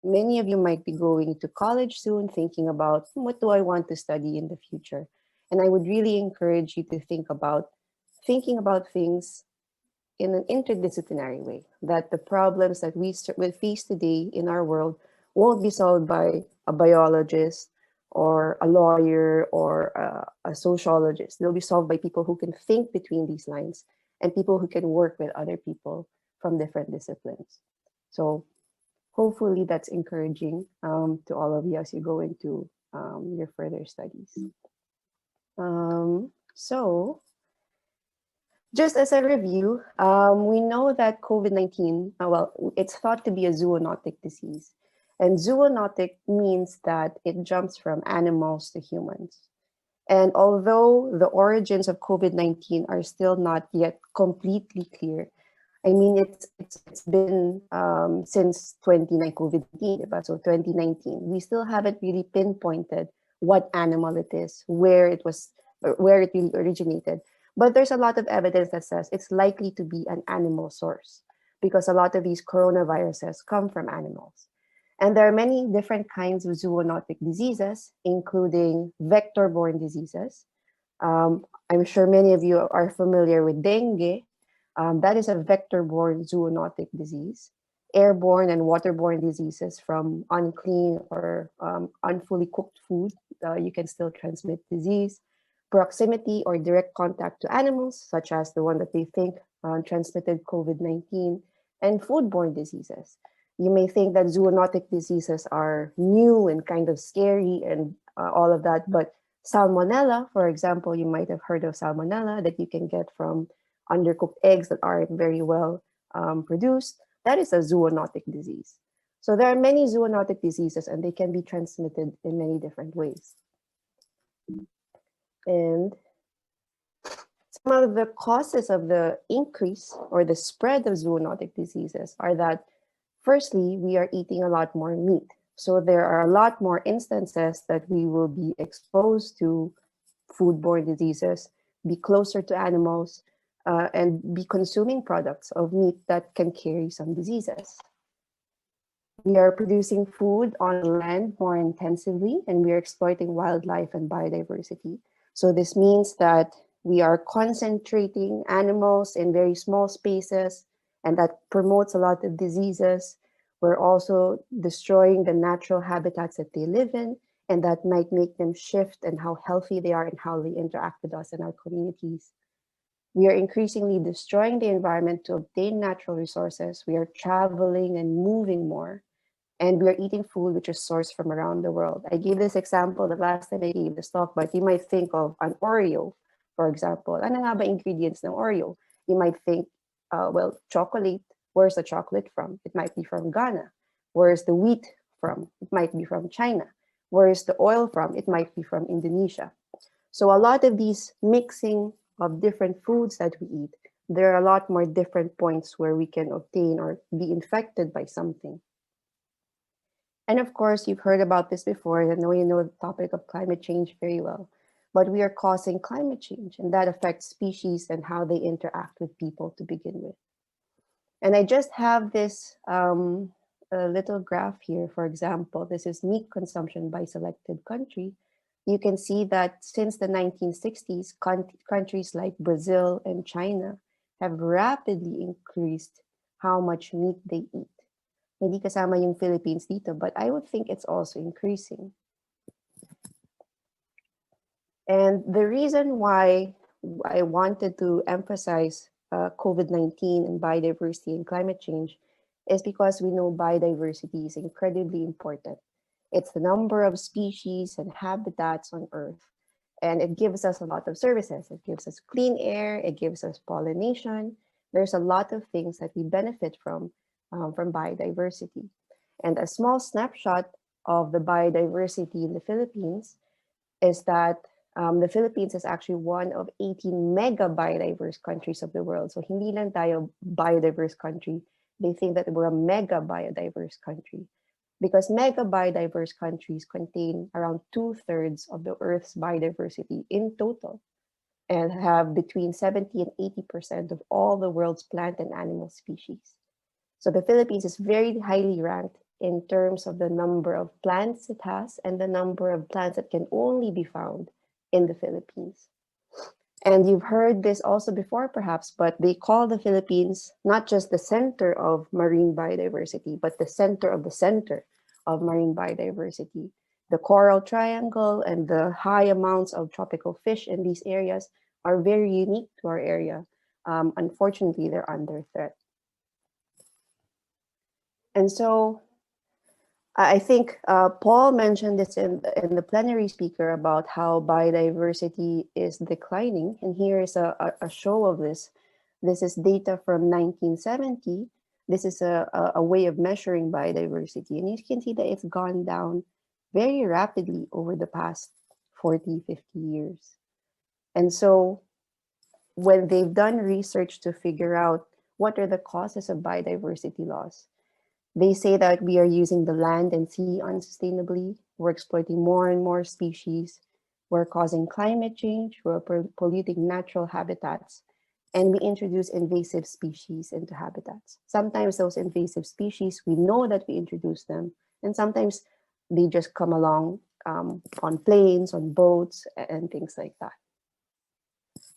Many of you might be going to college soon, thinking about what do I want to study in the future. And I would really encourage you to think about thinking about things in an interdisciplinary way, that the problems that we face today in our world won't be solved by a biologist or a lawyer or a sociologist. They'll be solved by people who can think between these lines and people who can work with other people from different disciplines. So hopefully that's encouraging to all of you as you go into your further studies. So just as a review, we know that COVID-19, well, it's thought to be a zoonotic disease. And zoonotic means that it jumps from animals to humans. And although the origins of COVID-19 are still not yet completely clear, I mean, it's been since 29 COVID-19, so 2019. We still haven't really pinpointed what animal it is, where it was, where it really originated. But there's a lot of evidence that says it's likely to be an animal source because a lot of these coronaviruses come from animals. And there are many different kinds of zoonotic diseases, including vector-borne diseases. I'm sure many of you are familiar with dengue. That is a vector-borne zoonotic disease. Airborne and waterborne diseases from unclean or unfully cooked food, you can still transmit disease. Proximity or direct contact to animals, such as the one that they think transmitted COVID-19, and foodborne diseases. You may think that zoonotic diseases are new and kind of scary and all of that, but salmonella, for example, you might have heard of salmonella that you can get from undercooked eggs that aren't very well produced. That is a zoonotic disease. So there are many zoonotic diseases and they can be transmitted in many different ways. And some of the causes of the increase or the spread of zoonotic diseases are that, firstly, we are eating a lot more meat. So there are a lot more instances that we will be exposed to foodborne diseases, be closer to animals, and be consuming products of meat that can carry some diseases. We are producing food on land more intensively, and we are exploiting wildlife and biodiversity. So this means that we are concentrating animals in very small spaces, and that promotes a lot of diseases. We're also destroying the natural habitats that they live in, and that might make them shift in how healthy they are and how they interact with us in our communities. We are increasingly destroying the environment to obtain natural resources. We are traveling and moving more. And we are eating food which is sourced from around the world. I gave this example the last time I gave this talk, but you might think of an Oreo, for example. Ano nga ba ingredients ng Oreo? You might think, well, chocolate. Where's the chocolate from? It might be from Ghana. Where's the wheat from? It might be from China. Where's the oil from? It might be from Indonesia. So a lot of these mixing of different foods that we eat, there are a lot more different points where we can obtain or be infected by something. And of course, you've heard about this before. I know you know the topic of climate change very well. But we are causing climate change, and that affects species and how they interact with people to begin with. And I just have this little graph here. For example, this is meat consumption by selected country. You can see that since the 1960s, countries like Brazil and China have rapidly increased how much meat they eat. Hindi kasama yung Philippines dito, but I would think it's also increasing. And the reason why I wanted to emphasize COVID-19 and biodiversity and climate change is because we know biodiversity is incredibly important. It's the number of species and habitats on Earth, and it gives us a lot of services. It gives us clean air, it gives us pollination. There's a lot of things that we benefit from biodiversity. And a small snapshot of the biodiversity in the Philippines is that the Philippines is actually one of 18 mega biodiverse countries of the world. So hindi lang tayo biodiverse country. They think that we're a mega biodiverse country because mega biodiverse countries contain around 2/3 of the Earth's biodiversity in total and have between 70 and 80% of all the world's plant and animal species. So the Philippines is very highly ranked in terms of the number of plants it has and the number of plants that can only be found in the Philippines. And you've heard this also before, perhaps, but they call the Philippines not just the center of marine biodiversity, but the center of marine biodiversity. The coral triangle and the high amounts of tropical fish in these areas are very unique to our area. Unfortunately, they're under threat. And so I think Paul mentioned this in the plenary speaker about how biodiversity is declining. And here is a show of this. This is data from 1970. This is a way of measuring biodiversity. And you can see that it's gone down very rapidly over the past 40, 50 years. And so when they've done research to figure out what are the causes of biodiversity loss, they say that we are using the land and sea unsustainably. We're exploiting more and more species. We're causing climate change. We're polluting natural habitats. And we introduce invasive species into habitats. Sometimes those invasive species, we know that we introduce them. And sometimes they just come along on planes, on boats, and things like that.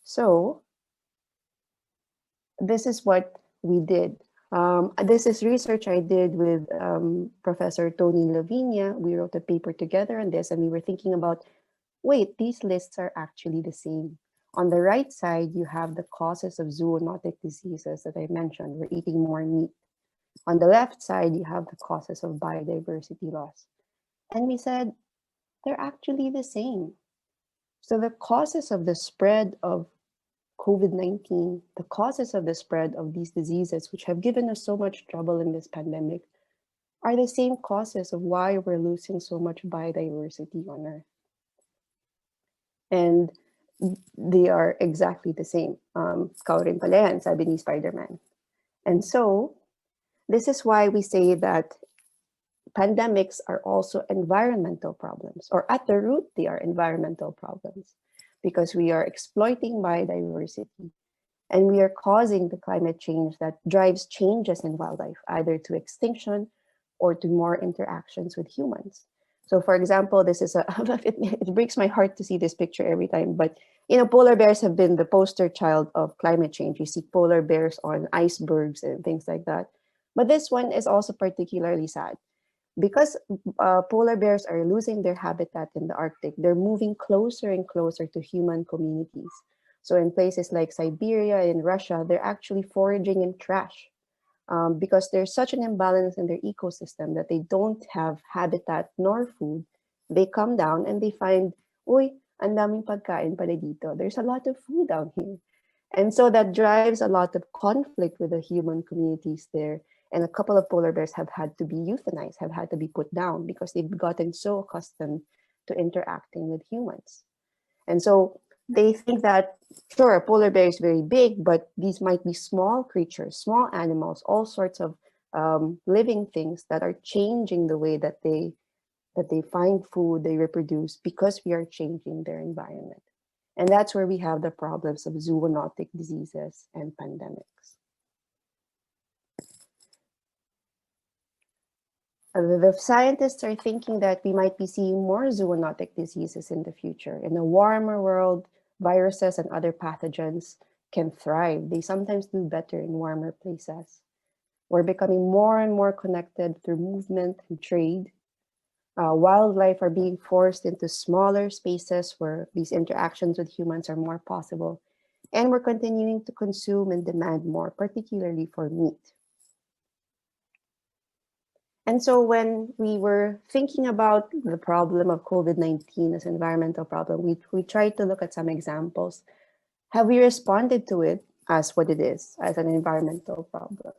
So this is what we did. This is research I did with Professor Tony Lavinia. We wrote a paper together on this, and we were thinking about, wait, these lists are actually the same. On the right side, you have the causes of zoonotic diseases that I mentioned. We're eating more meat. On the left side, you have the causes of biodiversity loss. And we said, they're actually the same. So the causes of the spread of COVID-19, the causes of the spread of these diseases, which have given us so much trouble in this pandemic, are the same causes of why we're losing so much biodiversity on Earth. And they are exactly the same. Ikaw rin pala yan, sabi ni Spider-Man. And so, this is why we say that pandemics are also environmental problems, or at the root, they are environmental problems, because we are exploiting biodiversity and we are causing the climate change that drives changes in wildlife, either to extinction or to more interactions with humans. So for example, this is it breaks my heart to see this picture every time, but polar bears have been the poster child of climate change. You see polar bears on icebergs and things like that. But this one is also particularly sad because polar bears are losing their habitat in the Arctic. They're moving closer and closer to human communities. So in places like Siberia and Russia, they're actually foraging in trash. Because there's such an imbalance in their ecosystem that they don't have habitat nor food. They come down and they find, uy, ang daming pagkain pala dito. There's a lot of food down here. And so that drives a lot of conflict with the human communities there. And a couple of polar bears have had to be euthanized, have had to be put down because they've gotten so accustomed to interacting with humans. And so they think that, sure, a polar bear is very big, but these might be small creatures, small animals, all sorts of living things that are changing the way that they find food, they reproduce, because we are changing their environment. And that's where we have the problems of zoonotic diseases and pandemics. The scientists are thinking that we might be seeing more zoonotic diseases in the future. In a warmer world, viruses and other pathogens can thrive. They sometimes do better in warmer places. We're becoming more and more connected through movement and trade. Wildlife are being forced into smaller spaces where these interactions with humans are more possible. And we're continuing to consume and demand more, particularly for meat. And so when we were thinking about the problem of COVID-19 as an environmental problem, we tried to look at some examples. Have we responded to it as what it is, as an environmental problem?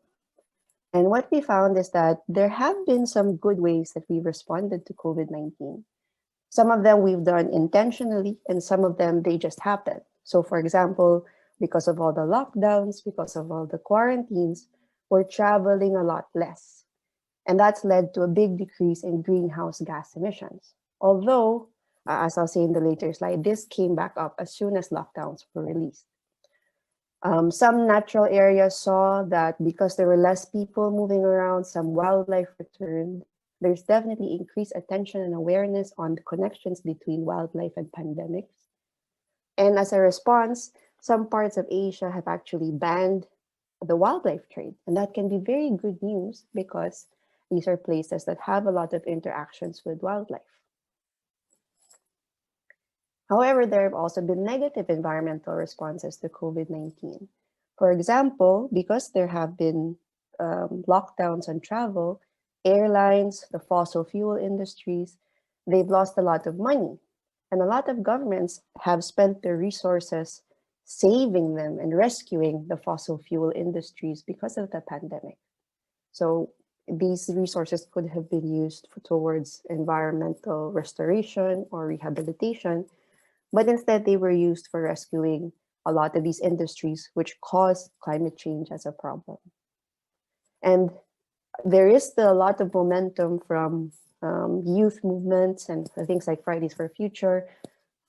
And what we found is that there have been some good ways that we've responded to COVID-19. Some of them we've done intentionally, and some of them they just happened. So for example, because of all the lockdowns, because of all the quarantines, we're traveling a lot less. And that's led to a big decrease in greenhouse gas emissions. Although, as I'll say in the later slide, this came back up as soon as lockdowns were released. Some natural areas saw that because there were less people moving around, some wildlife returned. There's definitely increased attention and awareness on the connections between wildlife and pandemics. And as a response, some parts of Asia have actually banned the wildlife trade. And that can be very good news because these are places that have a lot of interactions with wildlife. However, there have also been negative environmental responses to COVID-19. For example, because there have been lockdowns on travel, airlines, the fossil fuel industries, they've lost a lot of money. And a lot of governments have spent their resources saving them and rescuing the fossil fuel industries because of the pandemic. So these resources could have been used towards environmental restoration or rehabilitation, but instead they were used for rescuing a lot of these industries which cause climate change as a problem. And there is still a lot of momentum from youth movements and things like Fridays for Future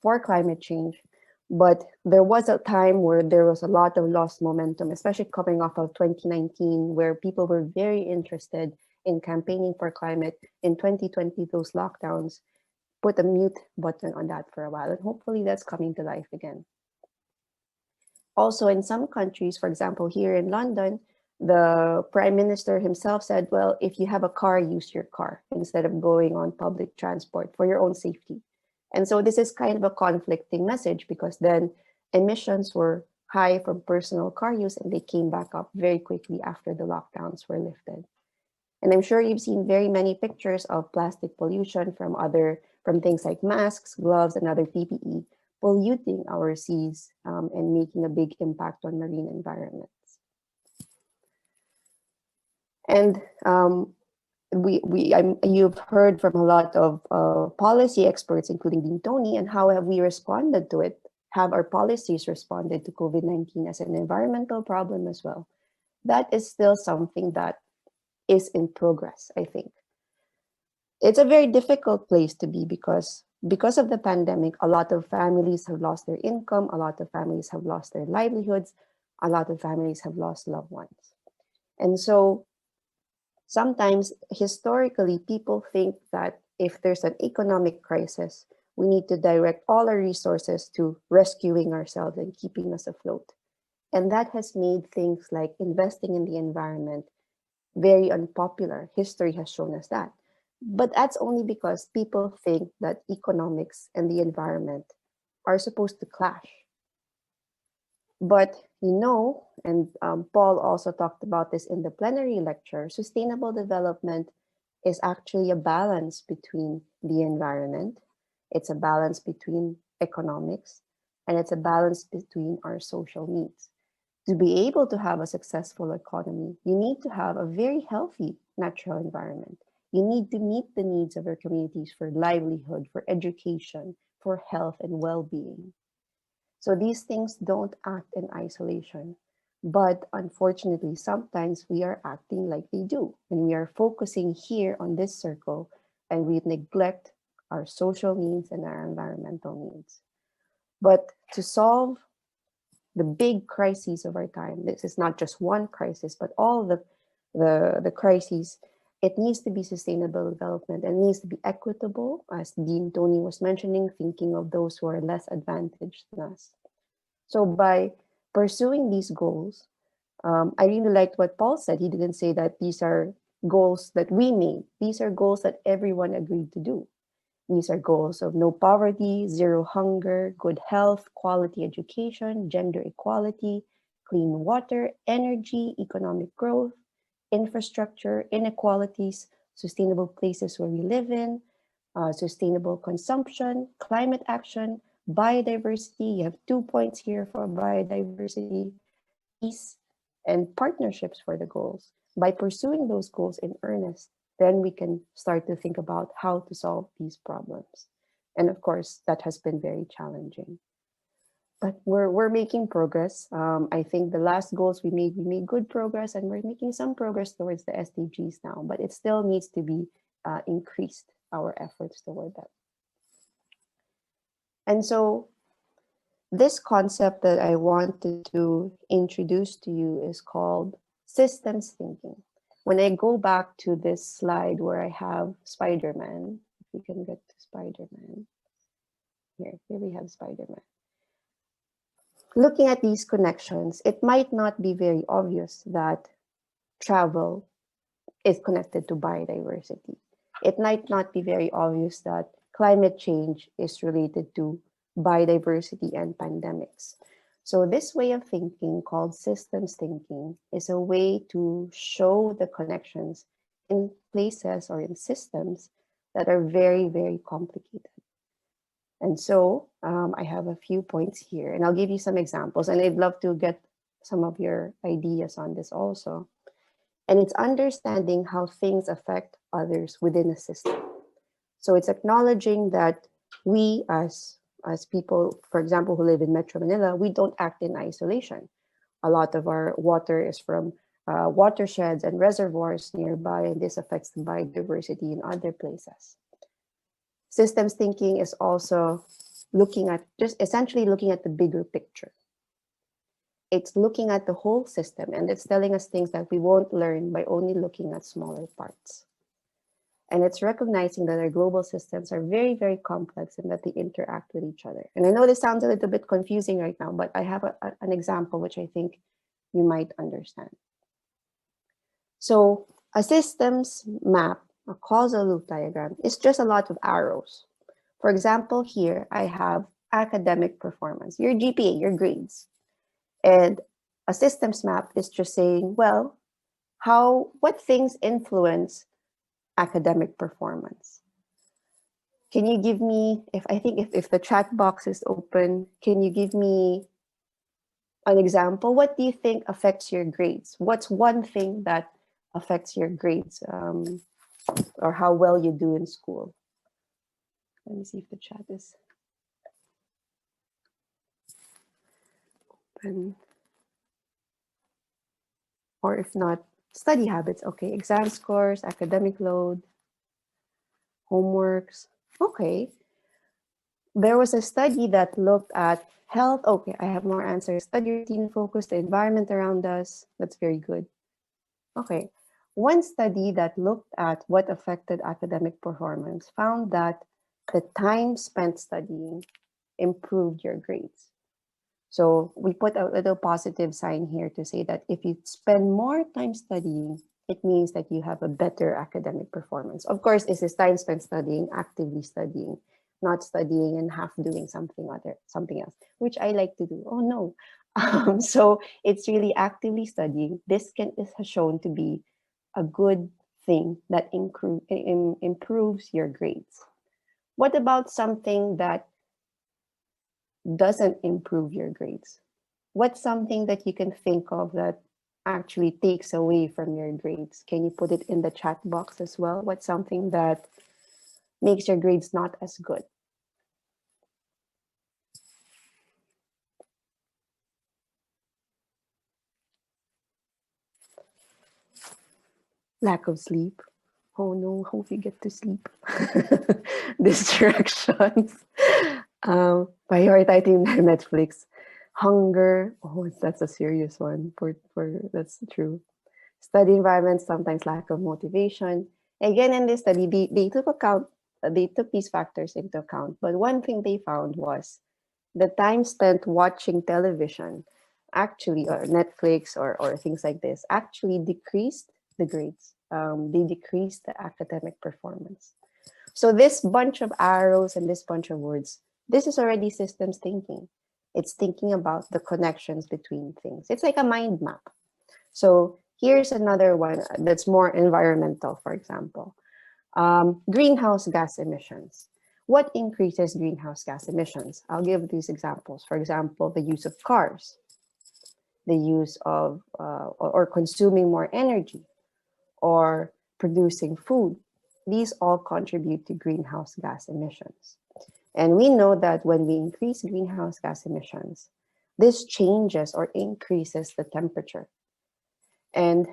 for climate change. But there was a time where there was a lot of lost momentum, especially coming off of 2019, where people were very interested in campaigning for climate. In 2020, those lockdowns put a mute button on that for a while, and hopefully that's coming to life again. Also, in some countries, for example, here in London, the prime minister himself said, well, if you have a car, use your car instead of going on public transport for your own safety. And so this is kind of a conflicting message because then emissions were high from personal car use and they came back up very quickly after the lockdowns were lifted. And I'm sure you've seen very many pictures of plastic pollution from things like masks, gloves, and other PPE polluting our seas and making a big impact on marine environments. And you've heard from a lot of policy experts, including Dean Tony, and how have we responded to it? Have our policies responded to COVID-19 as an environmental problem as well? That is still something that is in progress, I think. It's a very difficult place to be because of the pandemic, a lot of families have lost their income, a lot of families have lost their livelihoods, a lot of families have lost loved ones. And so sometimes historically, people think that if there's an economic crisis, we need to direct all our resources to rescuing ourselves and keeping us afloat. And that has made things like investing in the environment very unpopular. History has shown us that. But that's only because people think that economics and the environment are supposed to clash. But and Paul also talked about this in the plenary lecture, sustainable development is actually a balance between the environment, it's a balance between economics, and it's a balance between our social needs. To be able to have a successful economy, you need to have a very healthy natural environment. You need to meet the needs of our communities for livelihood, for education, for health and well-being. So these things don't act in isolation. But unfortunately, sometimes we are acting like they do. And we are focusing here on this circle and we neglect our social needs and our environmental needs. But to solve the big crises of our time, this is not just one crisis, but all the crises, it needs to be sustainable development and needs to be equitable, as Dean Tony was mentioning, thinking of those who are less advantaged than us. So by pursuing these goals, I really liked what Paul said. He didn't say that these are goals that we made. These are goals that everyone agreed to do. These are goals of no poverty, zero hunger, good health, quality education, gender equality, clean water, energy, economic growth, infrastructure, inequalities, sustainable places where we live in, sustainable consumption, climate action, biodiversity. You have 2 points here for biodiversity, peace, and partnerships for the goals. By pursuing those goals in earnest, then we can start to think about how to solve these problems. And of course, that has been very challenging. But we're making progress. I think the last goals we made good progress, and we're making some progress towards the SDGs now, but it still needs to be increased, our efforts toward that. And so This concept that I wanted to introduce to you is called systems thinking. When I go back to this slide where I have Spider-Man, if we can get to Spider-Man. Here we have Spider-Man. Looking at these connections, it might not be very obvious that travel is connected to biodiversity. It might not be very obvious that climate change is related to biodiversity and pandemics. So this way of thinking, called systems thinking, is a way to show the connections in places or in systems that are very, very complicated. And so I have a few points here, and I'll give you some examples, and I'd love to get some of your ideas on this also. And it's understanding how things affect others within a system. So it's acknowledging that we as people, for example, who live in Metro Manila, we don't act in isolation. A lot of our water is from watersheds and reservoirs nearby, and this affects the biodiversity in other places. Systems thinking is also looking at, just essentially looking at the bigger picture. It's looking at the whole system, and it's telling us things that we won't learn by only looking at smaller parts. And it's recognizing that our global systems are very, very complex and that they interact with each other. And I know this sounds a little bit confusing right now, but I have an example which I think you might understand. So a systems map, a causal loop diagram, is just a lot of arrows. For example, here I have academic performance, your GPA, your grades. And a systems map is just saying, well, what things influence academic performance? Can you give me, if the chat box is open, can you give me an example? What do you think affects your grades? What's one thing that affects your grades or how well you do in school? Let me see if the chat is open. Or if not, study habits. Okay, exam scores, academic load, homeworks. Okay. There was a study that looked at health. Okay, I have more answers. Study routine focus, the environment around us. That's very good. Okay. One study that looked at what affected academic performance found that the time spent studying improved your grades. So we put a little positive sign here to say that if you spend more time studying, it means that you have a better academic performance. Of course, this is time spent studying, actively studying, not studying and half doing something else, which I like to do. Oh no. So it's really actively studying. This is shown to be a good thing that improves your grades. What about something that doesn't improve your grades? What's something that you can think of that actually takes away from your grades? Can you put it in the chat box as well? What's something that makes your grades not as good? Lack of sleep. Oh no, hope you get to sleep. Distractions. Prioritizing Netflix. Hunger. Oh, that's a serious one. That's true. Study environment, sometimes lack of motivation. Again, in this study, they took these factors into account. But one thing they found was the time spent watching television, actually, or Netflix or things like this, actually decreased the grades. They decreased the academic performance. So this bunch of arrows and this bunch of words, this is already systems thinking. It's thinking about the connections between things. It's like a mind map. So here's another one that's more environmental, for example. Greenhouse gas emissions. What increases greenhouse gas emissions? I'll give these examples. For example, the use of cars, the use of or consuming more energy, or producing food. These all contribute to greenhouse gas emissions. And we know that when we increase greenhouse gas emissions, this changes or increases the temperature. And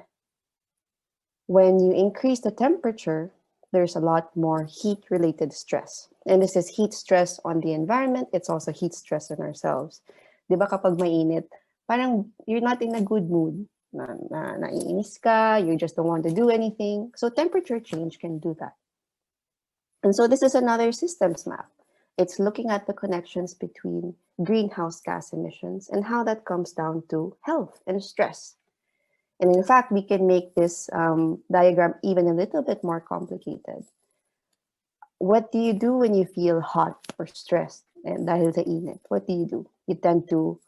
when you increase the temperature, there's a lot more heat-related stress. And this is heat stress on the environment. It's also heat stress on ourselves. Di ba kapag mainit, parang you're not in a good mood. Naiinis ka, you just don't want to do anything. So temperature change can do that. And so this is another systems map. It's looking at the connections between greenhouse gas emissions and how that comes down to health and stress. And in fact, we can make this diagram even a little bit more complicated. What do you do when you feel hot or stressed? And dahil sa init, what do? You tend to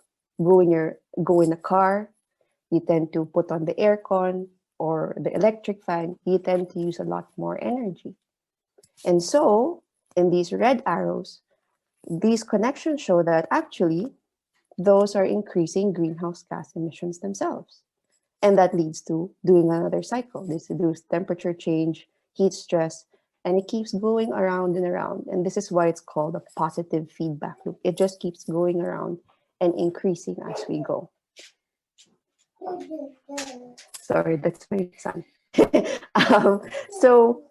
go in a car, you tend to put on the aircon or the electric fan, you tend to use a lot more energy. And so, in these red arrows, these connections show that actually those are increasing greenhouse gas emissions themselves. And that leads to doing another cycle. This reduces temperature change, heat stress, and it keeps going around and around. And this is why it's called a positive feedback loop. It just keeps going around and increasing as we go. Sorry, that's my son. So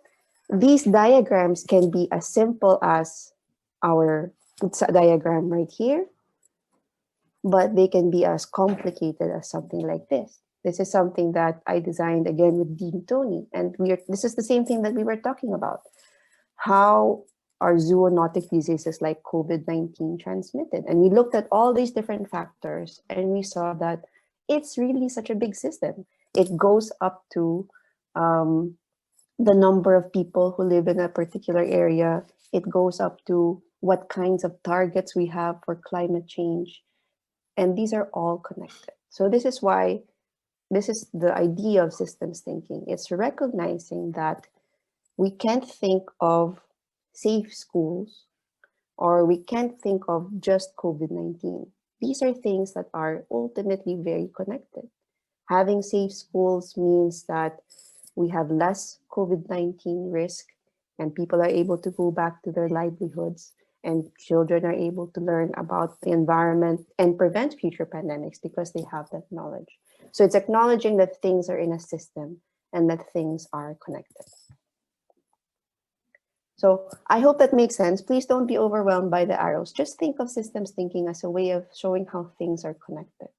these diagrams can be as simple as our diagram right here, but they can be as complicated as something like this. This is something that I designed again with Dean Tony, and this is the same thing that we were talking about. How are zoonotic diseases like COVID-19 transmitted? And we looked at all these different factors, and we saw that it's really such a big system. It goes up to the number of people who live in a particular area. It goes up to what kinds of targets we have for climate change. And these are all connected. So this is why this is the idea of systems thinking. It's recognizing that we can't think of safe schools or we can't think of just COVID-19. These are things that are ultimately very connected. Having safe schools means that we have less COVID-19 risk and people are able to go back to their livelihoods and children are able to learn about the environment and prevent future pandemics because they have that knowledge. So it's acknowledging that things are in a system and that things are connected. So I hope that makes sense. Please don't be overwhelmed by the arrows. Just think of systems thinking as a way of showing how things are connected.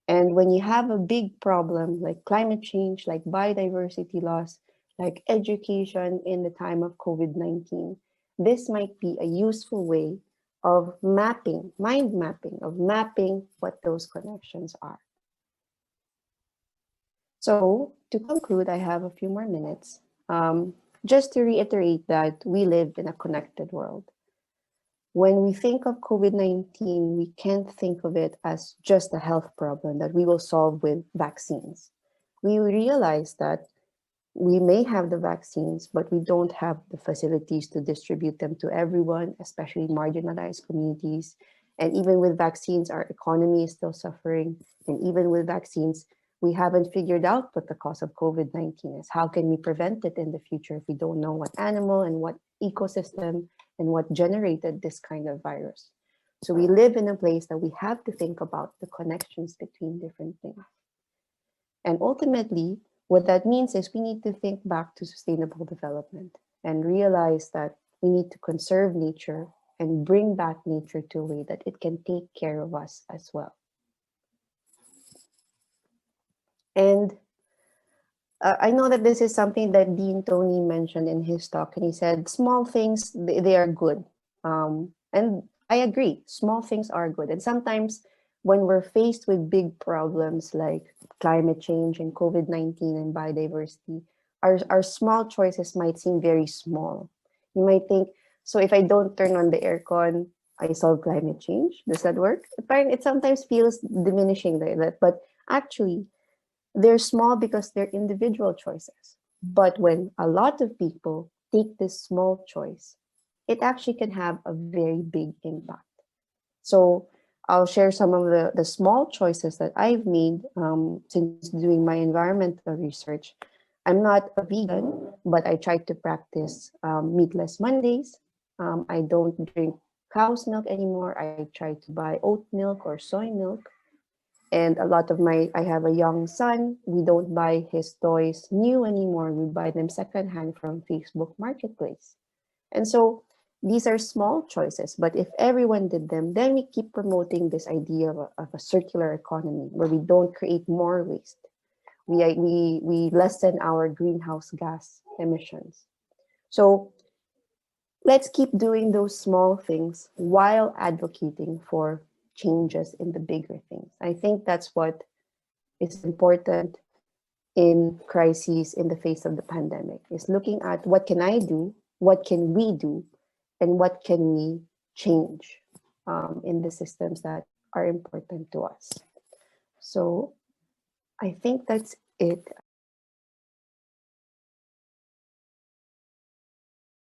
And when you have a big problem like climate change, like biodiversity loss, like education in the time of COVID-19, this might be a useful way of mapping, mind mapping, of mapping what those connections are. So to conclude, I have a few more minutes. Just to reiterate that we live in a connected world. When we think of COVID-19, we can't think of it as just a health problem that we will solve with vaccines. We realize that we may have the vaccines, but we don't have the facilities to distribute them to everyone, especially marginalized communities. And even with vaccines, our economy is still suffering. And even with vaccines, we haven't figured out what the cause of COVID-19 is. How can we prevent it in the future if we don't know what animal and what ecosystem and what generated this kind of virus? So we live in a place that we have to think about the connections between different things. And ultimately, what that means is we need to think back to sustainable development and realize that we need to conserve nature and bring back nature to a way that it can take care of us as well. And I know that this is something that Dean Tony mentioned in his talk, and he said small things, they are good. And I agree, small things are good. And sometimes when we're faced with big problems like climate change and COVID-19 and biodiversity, our small choices might seem very small. You might think, so if I don't turn on the aircon, I solve climate change. Does that work? It sometimes feels diminishing like that, but actually, they're small because they're individual choices. But when a lot of people take this small choice, it actually can have a very big impact. So I'll share some of the small choices that I've made since doing my environmental research. I'm not a vegan, but I try to practice meatless Mondays. I don't drink cow's milk anymore. I try to buy oat milk or soy milk. And a lot of I have a young son. We don't buy his toys new anymore. We buy them secondhand from Facebook Marketplace. And so these are small choices, but if everyone did them, then we keep promoting this idea of a circular economy where we don't create more waste. We lessen our greenhouse gas emissions. So let's keep doing those small things while advocating for changes in the bigger things. I think that's what is important in crises in the face of the pandemic, is looking at what can I do, what can we do, and what can we change in the systems that are important to us. So I think that's it.